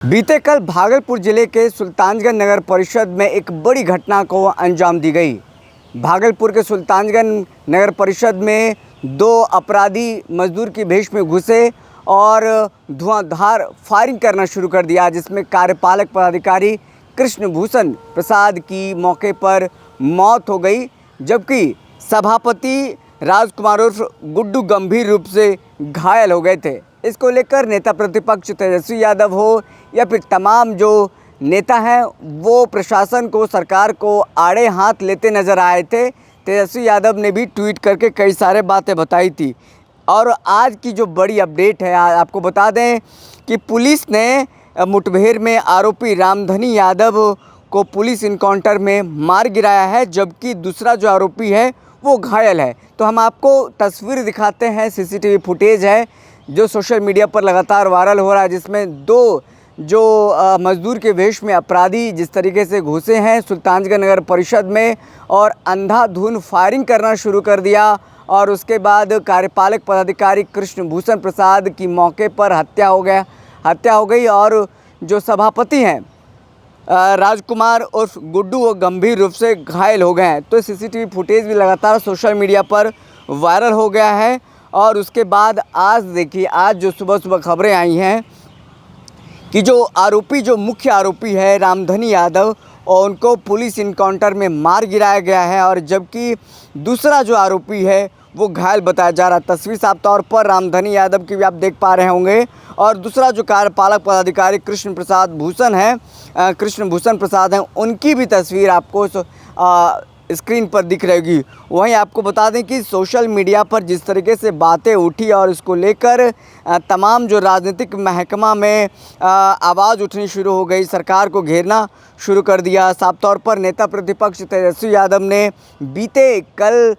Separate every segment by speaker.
Speaker 1: बीते कल भागलपुर जिले के सुल्तानगंज नगर परिषद में एक बड़ी घटना को अंजाम दी गई। भागलपुर के सुल्तानगंज नगर परिषद में दो अपराधी मजदूर की भेष में घुसे और धुआंधार फायरिंग करना शुरू कर दिया, जिसमें कार्यपालक पदाधिकारी कृष्णभूषण प्रसाद की मौके पर मौत हो गई, जबकि सभापति राजकुमार उर्फ गुड्डू गंभीर रूप से घायल हो गए थे। इसको लेकर नेता प्रतिपक्ष तेजस्वी यादव हो या फिर तमाम जो नेता हैं वो प्रशासन को, सरकार को आड़े हाथ लेते नज़र आए थे। तेजस्वी यादव ने भी ट्वीट करके कई सारे बातें बताई थी। और आज की जो बड़ी अपडेट है, आपको बता दें कि पुलिस ने मुठभेड़ में आरोपी रामधनी यादव को पुलिस इनकाउंटर में मार गिराया है, जबकि दूसरा जो आरोपी है वो घायल है। तो हम आपको तस्वीर दिखाते हैं, सीसीटीवी फुटेज है जो सोशल मीडिया पर लगातार वायरल हो रहा है, जिसमें दो जो मजदूर के वेश में अपराधी जिस तरीके से घुसे हैं सुल्तानगंज नगर परिषद में और अंधाधुंध फायरिंग करना शुरू कर दिया। और उसके बाद कार्यपालक पदाधिकारी कृष्णभूषण प्रसाद की मौके पर हत्या हो गई और जो सभापति हैं राजकुमार उर्फ गुड्डू वो गंभीर रूप से घायल हो गए हैं। तो सीसीटीवी फुटेज भी लगातार सोशल मीडिया पर वायरल हो गया है। और उसके बाद आज देखिए, आज जो सुबह खबरें आई हैं कि जो मुख्य आरोपी है रामधनी यादव और उनको पुलिस इनकाउंटर में मार गिराया गया है, और जबकि दूसरा जो आरोपी है वो घायल बताया जा रहा है। तस्वीर साफ तौर पर रामधनी यादव की भी आप देख पा रहे होंगे, और दूसरा जो कार्यपालक पदाधिकारी कृष्णभूषण प्रसाद हैं, उनकी भी तस्वीर आपको स्क्रीन पर दिख रहेगी। वहीं आपको बता दें कि सोशल मीडिया पर जिस तरीके से बातें उठी और इसको लेकर तमाम जो राजनीतिक महकमा में आवाज़ उठनी शुरू हो गई, सरकार को घेरना शुरू कर दिया। साफ तौर पर नेता प्रतिपक्ष तेजस्वी यादव ने बीते कल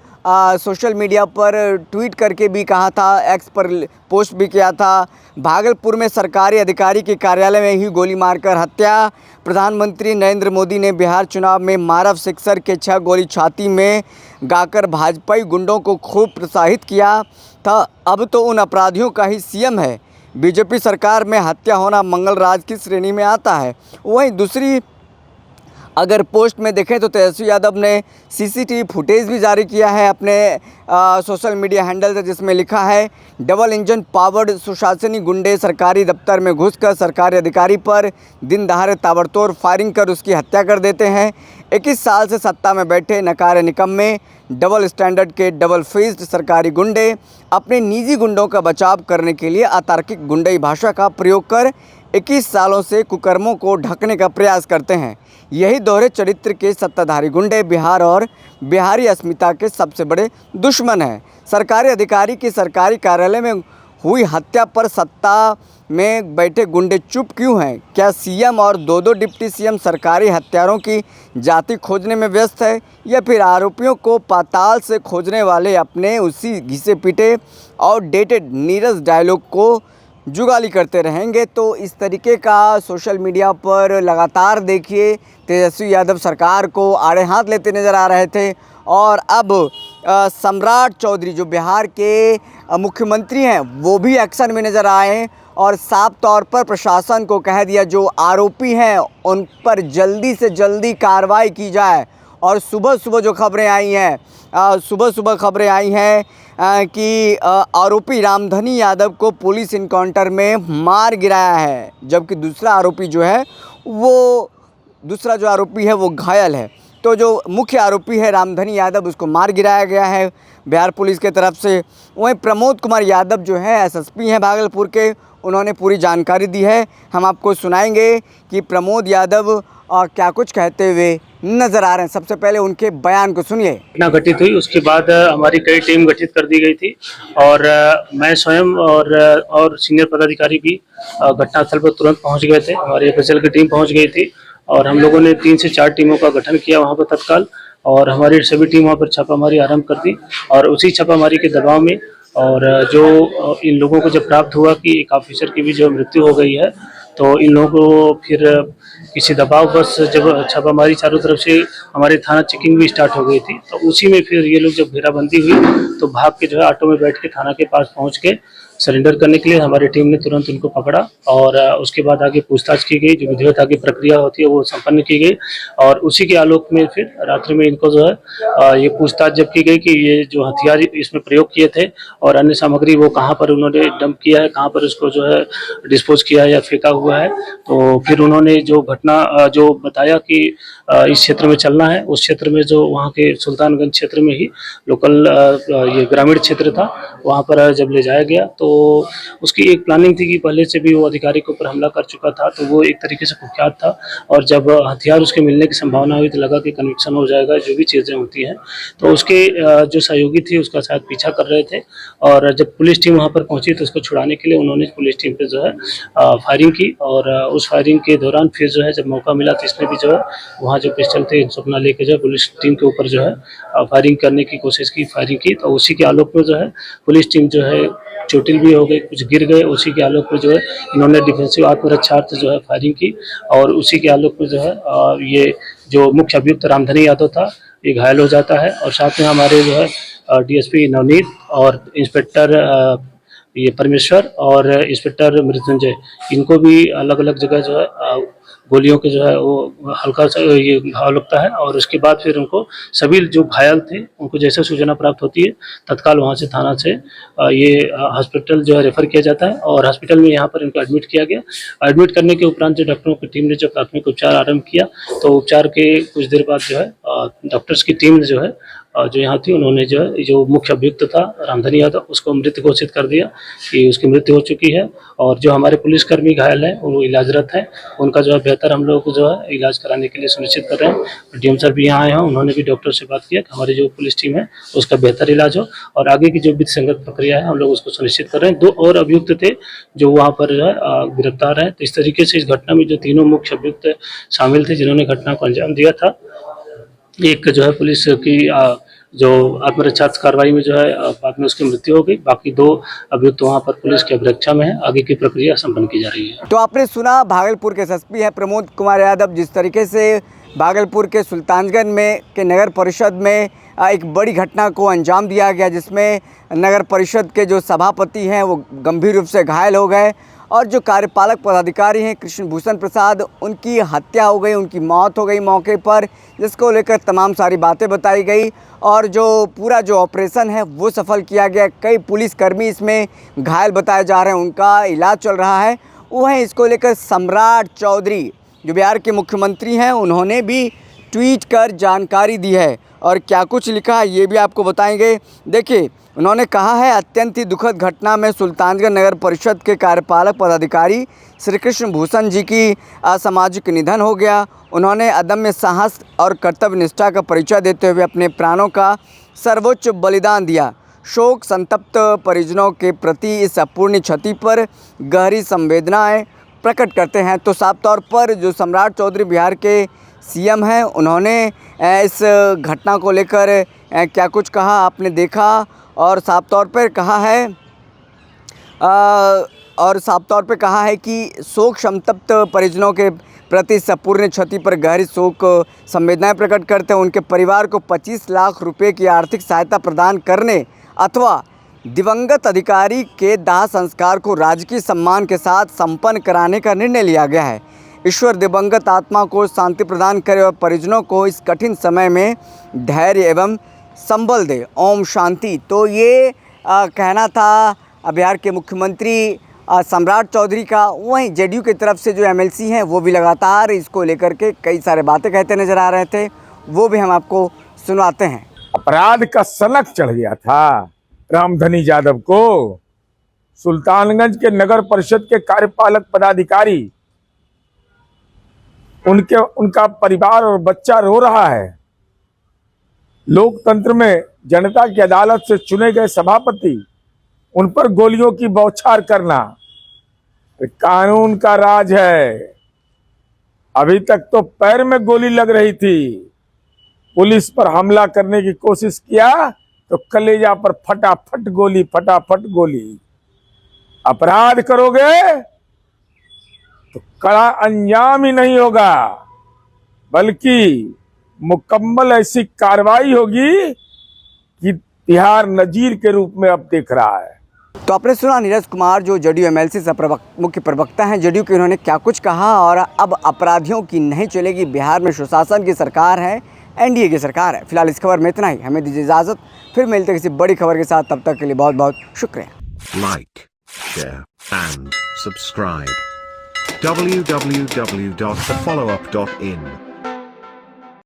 Speaker 1: सोशल मीडिया पर ट्वीट करके भी कहा था, एक्स पर पोस्ट भी किया था, भागलपुर में सरकारी अधिकारी के कार्यालय में ही गोली मारकर हत्या। प्रधानमंत्री नरेंद्र मोदी ने बिहार चुनाव में मारव सिक्सर के 6 गोली छाती में गाकर भाजपाई गुंडों को खूब प्रोत्साहित किया था। अब तो उन अपराधियों का ही सीएम है। बीजेपी सरकार में हत्या होना मंगलराज की श्रेणी में आता है। वहीं दूसरी अगर पोस्ट में देखें तो तेजस्वी यादव ने सीसीटीवी फुटेज भी जारी किया है अपने सोशल मीडिया हैंडल से, जिसमें लिखा है, डबल इंजन पावर्ड सुशासनी गुंडे सरकारी दफ्तर में घुसकर सरकारी अधिकारी पर दिन दहाड़े ताबड़तोड़ फायरिंग कर उसकी हत्या कर देते हैं। 21 साल से सत्ता में बैठे नकारे निकम्मे, डबल स्टैंडर्ड के डबल फेस्ड सरकारी गुंडे अपने निजी गुंडों का बचाव करने के लिए अतार्किक गुंडई भाषा का प्रयोग कर 21 सालों से कुकर्मों को ढकने का प्रयास करते हैं। यही दोहरे चरित्र के सत्ताधारी गुंडे बिहार और बिहारी अस्मिता के सबसे बड़े दुश्मन हैं। सरकारी अधिकारी की सरकारी कार्यालय में हुई हत्या पर सत्ता में बैठे गुंडे चुप क्यों हैं? क्या सीएम और दो डिप्टी सीएम सरकारी हत्यारों की जाति खोजने में व्यस्त है, या फिर आरोपियों को पाताल से खोजने वाले अपने उसी घिसे पीटे और डेटेड नीरस डायलॉग को जुगाली करते रहेंगे? तो इस तरीके का सोशल मीडिया पर लगातार देखिए तेजस्वी यादव सरकार को आड़े हाथ लेते नज़र आ रहे थे। और अब सम्राट चौधरी जो बिहार के मुख्यमंत्री हैं वो भी एक्शन में नज़र आए और साफ तौर पर प्रशासन को कह दिया जो आरोपी हैं उन पर जल्दी से जल्दी कार्रवाई की जाए। और सुबह जो खबरें आई हैं, खबरें आई हैं कि आरोपी रामधनी यादव को पुलिस इनकाउंटर में मार गिराया है, जबकि दूसरा जो आरोपी है वो घायल है। तो जो मुख्य आरोपी है रामधनी यादव, उसको मार गिराया गया है बिहार पुलिस की तरफ से। वहीं प्रमोद कुमार यादव जो है एसएसपी हैं भागलपुर के, उन्होंने पूरी जानकारी दी है। हम आपको सुनाएंगे कि प्रमोद यादव और क्या कुछ कहते हुए नजर आ रहे हैं। सबसे पहले उनके बयान को सुनिए।
Speaker 2: घटना घटित हुई उसके बाद हमारी कई टीम गठित कर दी गई थी और मैं स्वयं और सीनियर पदाधिकारी भी घटनास्थल पर तुरंत पहुंच गए थे। हमारी एफएसएल की टीम पहुंच गई थी और हम लोगों ने 3 से 4 टीमों का गठन किया वहां पर तत्काल, और हमारी सभी टीम वहां पर छापामारी आरंभ कर दी। और उसी छापामारी के दबाव में और जो इन लोगों को जब प्राप्त हुआ कि एक ऑफिसर की भी जो मृत्यु हो गई है, तो इन लोगों को फिर किसी दबाव बस जब छापामारी चारों तरफ से हमारे थाना चेकिंग भी स्टार्ट हो गई थी, तो उसी में फिर ये लोग जब घेराबंदी हुई तो भाग के जो है ऑटो में बैठ के थाना के पास पहुंच के सरेंडर करने के लिए हमारी टीम ने तुरंत उनको पकड़ा और उसके बाद आगे पूछताछ की गई, जो विधिवत आगे प्रक्रिया होती है वो संपन्न की गई। और उसी के आलोक में फिर रात्रि में इनको जो है ये पूछताछ जब की गई कि ये जो हथियार इसमें प्रयोग किए थे और अन्य सामग्री वो कहाँ पर उन्होंने डंप किया है, कहाँ पर उसको जो है डिस्पोज किया है या फेंका हुआ है। तो फिर उन्होंने जो घटना जो बताया कि इस क्षेत्र में चलना है, उस क्षेत्र में जो वहाँ के सुल्तानगंज क्षेत्र में ही लोकल ये ग्रामीण क्षेत्र था, वहाँ पर जब ले जाया गया तो उसकी एक प्लानिंग थी कि पहले से भी वो अधिकारी के ऊपर हमला कर चुका था, तो वो एक तरीके से कुख्यात था। और जब हथियार उसके मिलने की संभावना हुई तो लगा कि कन्विक्शन हो जाएगा, जो भी चीज़ें होती हैं। तो उसके जो सहयोगी थी उसका शायद पीछा कर रहे थे और जब पुलिस टीम वहाँ पर पहुंची तो उसको छुड़ाने के लिए उन्होंने पुलिस टीम पे जो है फायरिंग की। और उस फायरिंग के दौरान फिर जो है जब मौका मिला तो इसने भी जो है वहाँ जो पिस्टल थे सपना लेके जो है पुलिस टीम के ऊपर जो है फायरिंग करने की कोशिश की, फायरिंग की। तो उसी के आलोक में जो है पुलिस टीम जो है चोटिल भी हो गई, कुछ गिर गए। उसी के आलोक में जो है इन्होंने डिफेंसिव आत्मरक्षार्थ जो है फायरिंग की और उसी के आलोक में जो है ये जो मुख्य अभियुक्त रामधनी यादव था ये घायल हो जाता है। और साथ में हमारे जो है डीएसपी नवनीत और इंस्पेक्टर ये परमेश्वर और इंस्पेक्टर मृत्युंजय, इनको भी अलग अलग जगह जो है गोलियों के जो है वो हल्का सा ये घाव लगता है। और उसके बाद फिर उनको सभी जो घायल थे उनको जैसे सूचना प्राप्त होती है तत्काल वहाँ से थाना से ये हॉस्पिटल जो है रेफर किया जाता है और हॉस्पिटल में यहाँ पर इनको एडमिट किया गया। एडमिट करने के उपरांत जो डॉक्टरों की टीम ने जो प्राथमिक उपचार आरंभ किया तो उपचार के कुछ देर बाद जो है डॉक्टर्स की टीम ने जो है जो यहाँ थी उन्होंने जो है जो मुख्य अभियुक्त था रामधनी यादव उसको मृत घोषित कर दिया कि उसकी मृत्यु हो चुकी है। और जो हमारे पुलिसकर्मी घायल हैं वो इलाजरत हैं, उनका जो है बेहतर हम लोग जो है इलाज कराने के लिए सुनिश्चित कर रहे हैं। डीएम सर भी यहाँ आए हैं, उन्होंने भी डॉक्टर से बात किया कि हमारी जो पुलिस टीम है उसका बेहतर इलाज हो और आगे की जो विधि संगत प्रक्रिया है हम लोग उसको सुनिश्चित कर रहे हैं। 2 और अभियुक्त थे जो वहाँ पर जो है गिरफ्तार हैं। तो इस तरीके से इस घटना में जो तीनों मुख्य अभियुक्त शामिल थे जिन्होंने घटना को अंजाम दिया था, एक जो है पुलिस की जो आत्मरक्षार्थ कार्रवाई में जो है बाद में उसकी मृत्यु हो गई। बाकी 2 अभियुक्त वहाँ पर पुलिस की अभिरक्षा में है, आगे की प्रक्रिया संपन्न की जा रही है।
Speaker 1: तो आपने सुना भागलपुर के एसएसपी हैं प्रमोद कुमार यादव, जिस तरीके से भागलपुर के सुल्तानगंज में के नगर परिषद में एक बड़ी घटना को अंजाम दिया गया, जिसमें नगर परिषद के जो सभापति हैं वो गंभीर रूप से घायल हो गए और जो कार्यपालक पदाधिकारी हैं कृष्ण भूषण प्रसाद, उनकी हत्या हो गई, उनकी मौत हो गई मौके पर, जिसको लेकर तमाम सारी बातें बताई गई। और जो पूरा जो ऑपरेशन है वो सफल किया गया। कई पुलिसकर्मी इसमें घायल बताए जा रहे हैं, उनका इलाज चल रहा है। वहीं इसको लेकर सम्राट चौधरी जो बिहार के मुख्यमंत्री हैं उन्होंने भी ट्वीट कर जानकारी दी है और क्या कुछ लिखा है ये भी आपको बताएंगे। देखिए, उन्होंने कहा है, अत्यंत ही दुखद घटना में सुल्तानगंज नगर परिषद के कार्यपालक पदाधिकारी श्री कृष्ण भूषण जी की असामाजिक निधन हो गया। उन्होंने अदम्य साहस और कर्तव्य निष्ठा का परिचय देते हुए अपने प्राणों का सर्वोच्च बलिदान दिया। शोक संतप्त परिजनों के प्रति इस अपूर्णीय क्षति पर गहरी संवेदनाएं प्रकट करते हैं। तो साफ तौर पर जो सम्राट चौधरी बिहार के सीएम हैं उन्होंने इस घटना को लेकर क्या कुछ कहा आपने देखा और साफ तौर पर कहा है कि शोक संतप्त परिजनों के प्रति संपूर्ण क्षति पर गहरी शोक संवेदनाएं प्रकट करते हैं। उनके परिवार को 25 लाख रुपए की आर्थिक सहायता प्रदान करने अथवा दिवंगत अधिकारी के दाह संस्कार को राजकीय सम्मान के साथ संपन्न कराने का निर्णय लिया गया है। ईश्वर दिवंगत आत्मा को शांति प्रदान करे और परिजनों को इस कठिन समय में धैर्य एवं संबल दे। ओम शांति। तो ये कहना था बिहार के मुख्यमंत्री सम्राट चौधरी का। वहीं जेडीयू की तरफ से जो एमएलसी हैं वो भी लगातार इसको लेकर के कई सारे बातें कहते नजर आ रहे थे, वो भी हम आपको सुनाते हैं।
Speaker 3: अपराध का सनक चढ़ गया था रामधनी यादव को। सुल्तानगंज के नगर परिषद के कार्यपालक पदाधिकारी, उनका परिवार और बच्चा रो रहा है। लोकतंत्र में जनता की अदालत से चुने गए सभापति, उन पर गोलियों की बौछार करना कानून का राज है। अभी तक तो पैर में गोली लग रही थी, पुलिस पर हमला करने की कोशिश किया तो कलेजा पर फटाफट गोली। अपराध करोगे तो कड़ा अंजाम ही नहीं होगा, बल्कि मुकम्मल ऐसी कार्रवाई होगी कि तिहाड़ नजीर के रूप में अब देख रहा है।
Speaker 1: तो आपने सुना नीरज कुमार जो जदयू एमएलसी से मुख्य प्रवक्ता हैं जदयू के, उन्होंने क्या कुछ कहा। और अब अपराधियों की नहीं चलेगी, बिहार में सुशासन की सरकार है, एनडीए की सरकार है। फिलहाल इस खबर में इतना ही, हमें दीजिए इजाज़त, फिर मिलते हैं किसी बड़ी खबर के साथ। तब तक के लिए बहुत बहुत शुक्रिया।
Speaker 4: Like, share, and subscribe. www.thefollowup.in